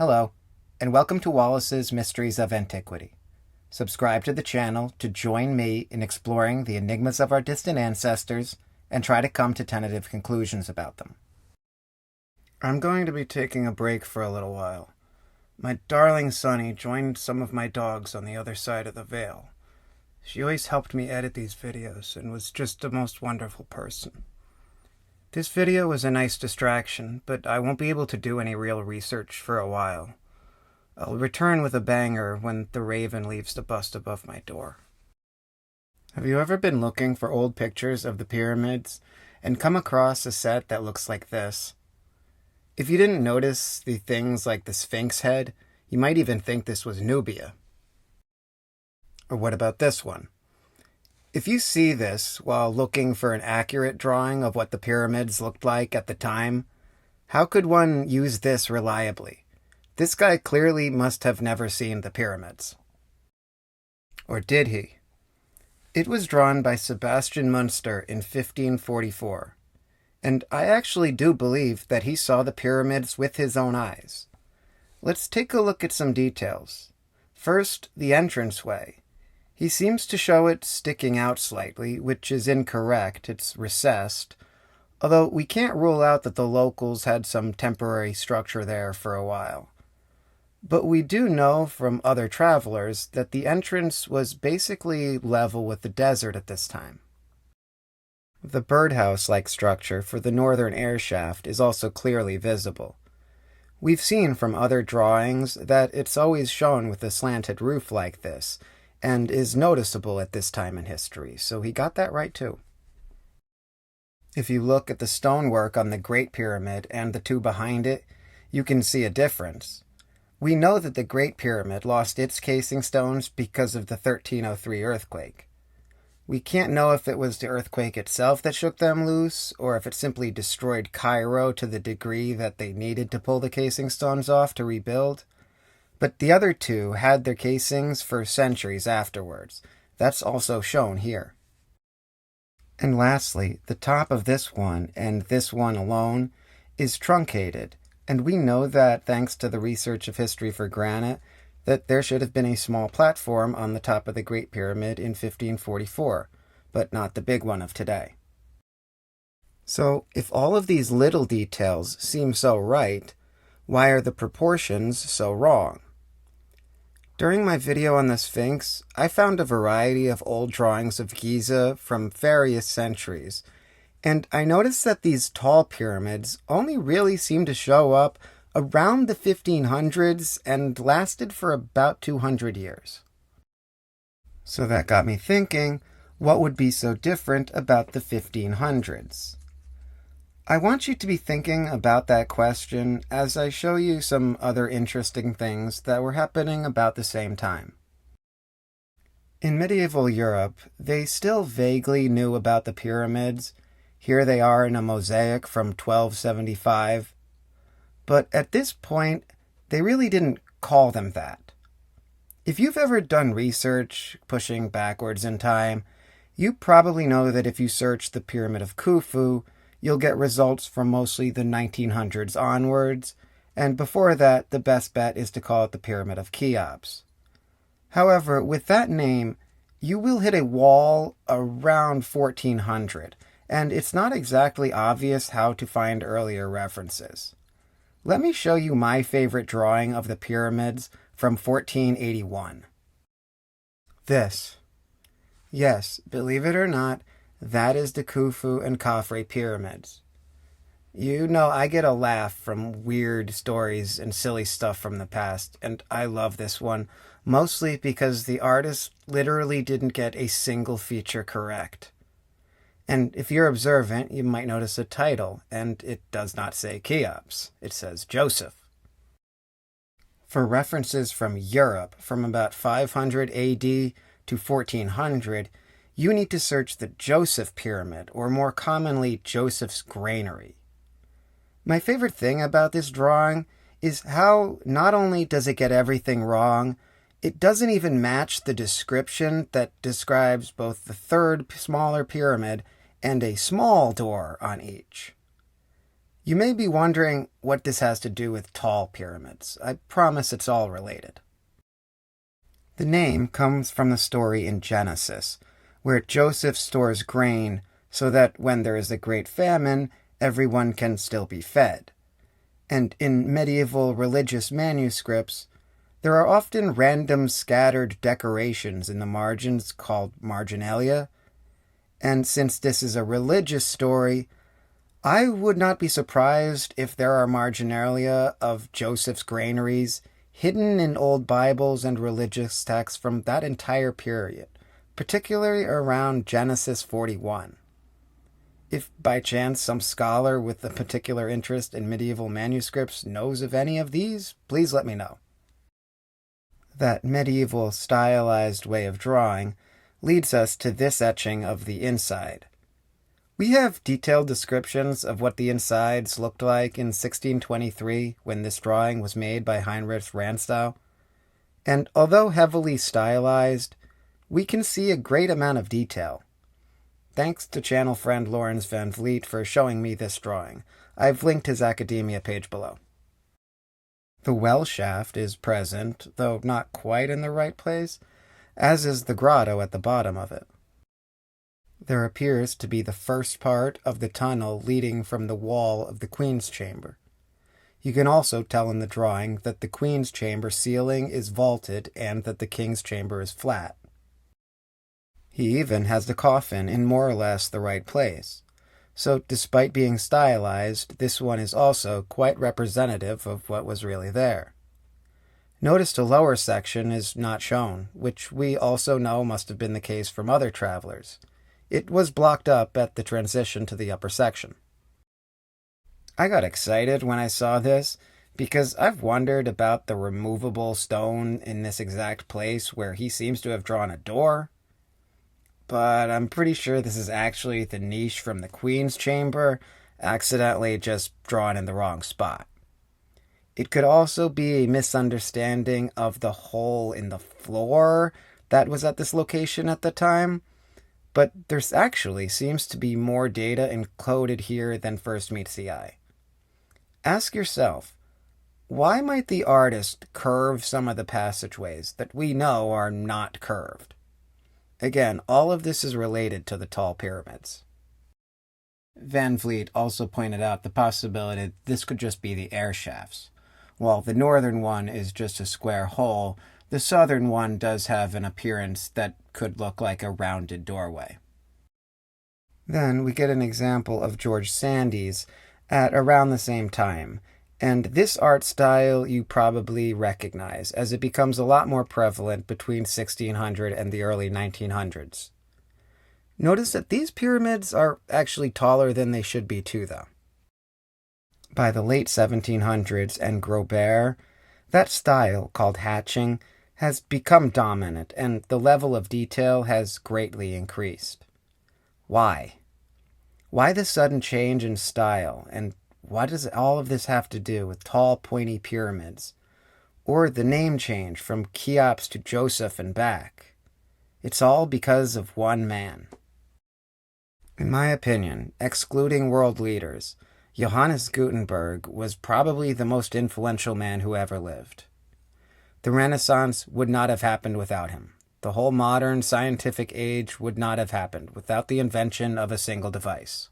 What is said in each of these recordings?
Hello, and welcome to Wallace's Mysteries of Antiquity. Subscribe to the channel to join me in exploring the enigmas of our distant ancestors and try to come to tentative conclusions about them. I'm going to be taking a break for a little while. My darling Sunny joined some of my dogs on the other side of the veil. She always helped me edit these videos and was just a most wonderful person. This video was a nice distraction, but I won't be able to do any real research for a while. I'll return with a banger when the raven leaves the bust above my door. Have you ever been looking for old pictures of the pyramids and come across a set that looks like this? If you didn't notice the things like the Sphinx head, you might even think this was Nubia. Or what about this one? If you see this while looking for an accurate drawing of what the pyramids looked like at the time, how could one use this reliably? This guy clearly must have never seen the pyramids. Or did he? It was drawn by Sebastian Münster in 1544, and I actually do believe that he saw the pyramids with his own eyes. Let's take a look at some details. First, the entranceway. He seems to show it sticking out slightly, which is incorrect. It's recessed, although we can't rule out that the locals had some temporary structure there for a while. But we do know from other travelers that the entrance was basically level with the desert at this time. The birdhouse-like structure for the northern air shaft is also clearly visible. We've seen from other drawings that it's always shown with a slanted roof like this, and is noticeable at this time in history, so he got that right too. If you look at the stonework on the Great Pyramid and the two behind it, you can see a difference. We know that the Great Pyramid lost its casing stones because of the 1303 earthquake. We can't know if it was the earthquake itself that shook them loose, or if it simply destroyed Cairo to the degree that they needed to pull the casing stones off to rebuild. But the other two had their casings for centuries afterwards. That's also shown here. And lastly, the top of this one, and this one alone, is truncated, and we know that, thanks to the research of history for granite, that there should have been a small platform on the top of the Great Pyramid in 1544, but not the big one of today. So, if all of these little details seem so right, why are the proportions so wrong? During my video on the Sphinx, I found a variety of old drawings of Giza from various centuries, and I noticed that these tall pyramids only really seem to show up around the 1500s and lasted for about 200 years. So that got me thinking, what would be so different about the 1500s? I want you to be thinking about that question as I show you some other interesting things that were happening about the same time. In medieval Europe, they still vaguely knew about the pyramids. Here they are in a mosaic from 1275. But at this point, they really didn't call them that. If you've ever done research pushing backwards in time, you probably know that if you search the Pyramid of Khufu, you'll get results from mostly the 1900s onwards, and before that, the best bet is to call it the Pyramid of Cheops. However, with that name, you will hit a wall around 1400, and it's not exactly obvious how to find earlier references. Let me show you my favorite drawing of the pyramids from 1481. This. Yes, believe it or not, that is the Khufu and Khafre pyramids. You know, I get a laugh from weird stories and silly stuff from the past, and I love this one, mostly because the artist literally didn't get a single feature correct. And if you're observant, you might notice a title, and it does not say Cheops. It says Joseph. For references from Europe from about 500 AD to 1400, you need to search the Joseph Pyramid, or more commonly, Joseph's granary. My favorite thing about this drawing is how not only does it get everything wrong, it doesn't even match the description that describes both the third smaller pyramid and a small door on each. You may be wondering what this has to do with tall pyramids. I promise it's all related. The name comes from the story in Genesis, where Joseph stores grain so that when there is a great famine, everyone can still be fed. And in medieval religious manuscripts, there are often random scattered decorations in the margins called marginalia. And since this is a religious story, I would not be surprised if there are marginalia of Joseph's granaries hidden in old Bibles and religious texts from that entire period, particularly around Genesis 41. If by chance some scholar with a particular interest in medieval manuscripts knows of any of these, please let me know. That medieval stylized way of drawing leads us to this etching of the inside. We have detailed descriptions of what the insides looked like in 1623 when this drawing was made by Heinrich Ranstow, and although heavily stylized, we can see a great amount of detail. Thanks to channel friend Lawrence Van Vliet for showing me this drawing. I've linked his academia page below. The well shaft is present, though not quite in the right place, as is the grotto at the bottom of it. There appears to be the first part of the tunnel leading from the wall of the Queen's Chamber. You can also tell in the drawing that the Queen's Chamber ceiling is vaulted and that the King's Chamber is flat. He even has the coffin in more or less the right place. So despite being stylized, this one is also quite representative of what was really there. Notice the lower section is not shown, which we also know must have been the case from other travelers. It was blocked up at the transition to the upper section. I got excited when I saw this because I've wondered about the removable stone in this exact place where he seems to have drawn a door. But I'm pretty sure this is actually the niche from the Queen's Chamber, accidentally just drawn in the wrong spot. It could also be a misunderstanding of the hole in the floor that was at this location at the time, but there's actually seems to be more data encoded here than first meets the eye. Ask yourself, why might the artist curve some of the passageways that we know are not curved? Again, all of this is related to the tall pyramids. Van Vliet also pointed out the possibility that this could just be the air shafts. While the northern one is just a square hole, the southern one does have an appearance that could look like a rounded doorway. Then we get an example of George Sandys at around the same time, and this art style you probably recognize, as it becomes a lot more prevalent between 1600 and the early 1900s. Notice that these pyramids are actually taller than they should be too, though. By the late 1700s and Grobert, that style, called hatching, has become dominant, and the level of detail has greatly increased. Why? Why the sudden change in style, and what does all of this have to do with tall, pointy pyramids? Or the name change from Cheops to Joseph and back? It's all because of one man. In my opinion, excluding world leaders, Johannes Gutenberg was probably the most influential man who ever lived. The Renaissance would not have happened without him. The whole modern scientific age would not have happened without the invention of a single device.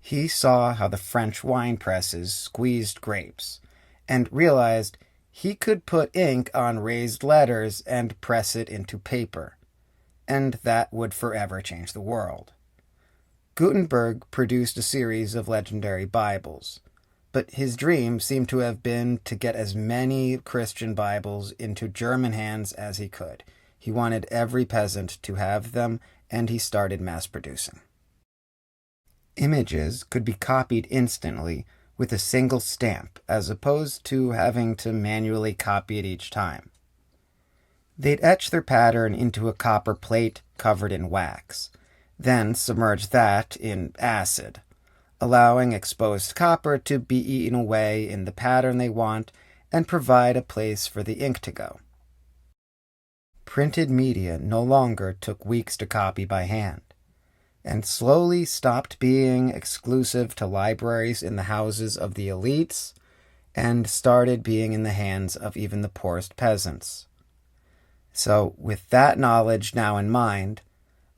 He saw how the French wine presses squeezed grapes, and realized he could put ink on raised letters and press it into paper, and that would forever change the world. Gutenberg produced a series of legendary Bibles, but his dream seemed to have been to get as many Christian Bibles into German hands as he could. He wanted every peasant to have them, and he started mass producing. Images could be copied instantly with a single stamp, as opposed to having to manually copy it each time. They'd etch their pattern into a copper plate covered in wax, then submerge that in acid, allowing exposed copper to be eaten away in the pattern they want and provide a place for the ink to go. Printed media no longer took weeks to copy by hand. and slowly stopped being exclusive to libraries in the houses of the elites and started being in the hands of even the poorest peasants. So, with that knowledge now in mind,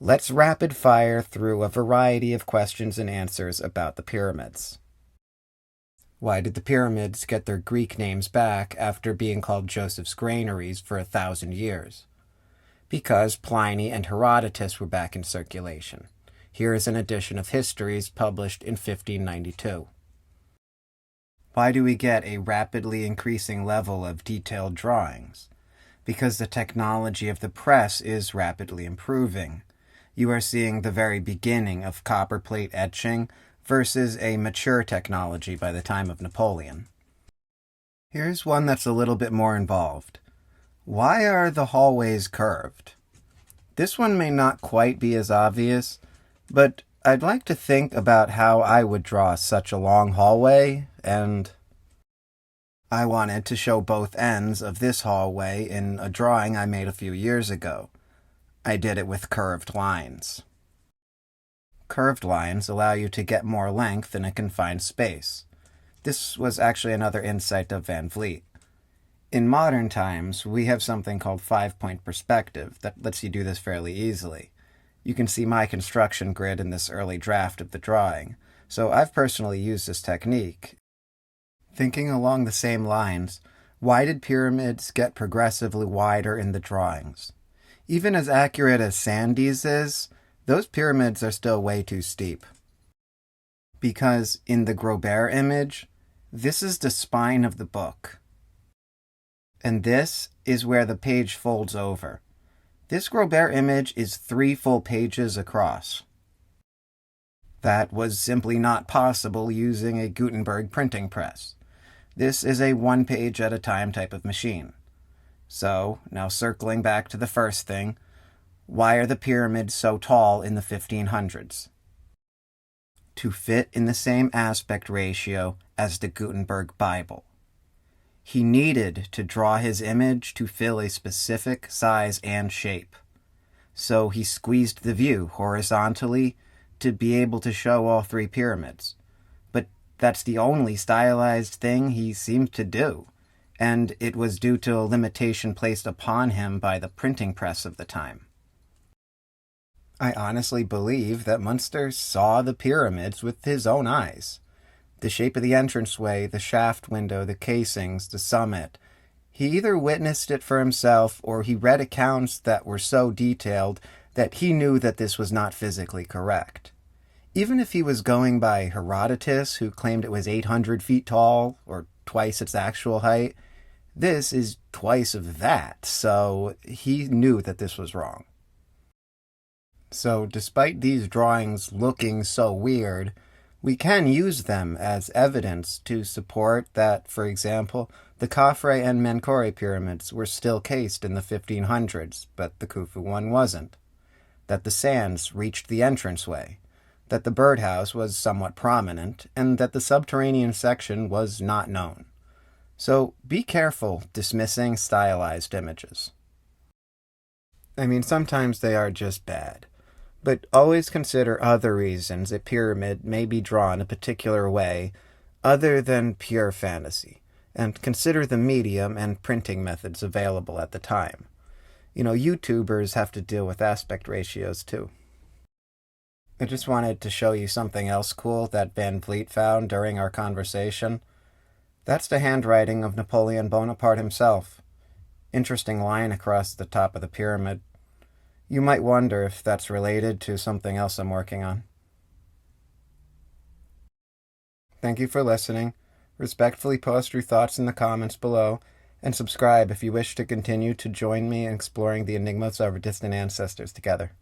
let's rapid fire through a variety of questions and answers about the pyramids. Why did the pyramids get their Greek names back after being called Joseph's granaries for 1,000 years? Because Pliny and Herodotus were back in circulation. Here is an edition of Histories published in 1592. Why do we get a rapidly increasing level of detailed drawings? Because the technology of the press is rapidly improving. You are seeing the very beginning of copperplate etching versus a mature technology by the time of Napoleon. Here's one that's a little bit more involved. Why are the hallways curved? This one may not quite be as obvious, but I'd like to think about how I would draw such a long hallway, and I wanted to show both ends of this hallway in a drawing I made a few years ago. I did it with curved lines. Curved lines allow you to get more length in a confined space. This was actually another insight of Van Vliet. In modern times, we have something called 5-point perspective that lets you do this fairly easily. You can see my construction grid in this early draft of the drawing, so I've personally used this technique. Thinking along the same lines, why did pyramids get progressively wider in the drawings? Even as accurate as Sandy's is, those pyramids are still way too steep. Because in the Grobert image, this is the spine of the book. And this is where the page folds over. This Grobert image is 3 full pages across. That was simply not possible using a Gutenberg printing press. This is a 1 page at a time type of machine. So, now circling back to the first thing, why are the pyramids so tall in the 1500s? To fit in the same aspect ratio as the Gutenberg Bible. He needed to draw his image to fill a specific size and shape. So he squeezed the view horizontally to be able to show all 3 pyramids. But that's the only stylized thing he seemed to do, and it was due to a limitation placed upon him by the printing press of the time. I honestly believe that Munster saw the pyramids with his own eyes. The shape of the entranceway, the shaft window, the casings, the summit. He either witnessed it for himself or he read accounts that were so detailed that he knew that this was not physically correct. Even if he was going by Herodotus, who claimed it was 800 feet tall, or twice its actual height, this is twice of that, so he knew that this was wrong. So despite these drawings looking so weird, we can use them as evidence to support that, for example, the Khafre and Menkaure pyramids were still cased in the 1500s, but the Khufu one wasn't. That the sands reached the entranceway, that the birdhouse was somewhat prominent, and that the subterranean section was not known. So be careful dismissing stylized images. I mean, sometimes they are just bad. But always consider other reasons a pyramid may be drawn a particular way other than pure fantasy, and consider the medium and printing methods available at the time. YouTubers have to deal with aspect ratios too. I just wanted to show you something else cool that Van Vliet found during our conversation. That's the handwriting of Napoleon Bonaparte himself. Interesting line across the top of the pyramid. You might wonder if that's related to something else I'm working on. Thank you for listening. Respectfully post your thoughts in the comments below, and subscribe if you wish to continue to join me in exploring the enigmas of our distant ancestors together.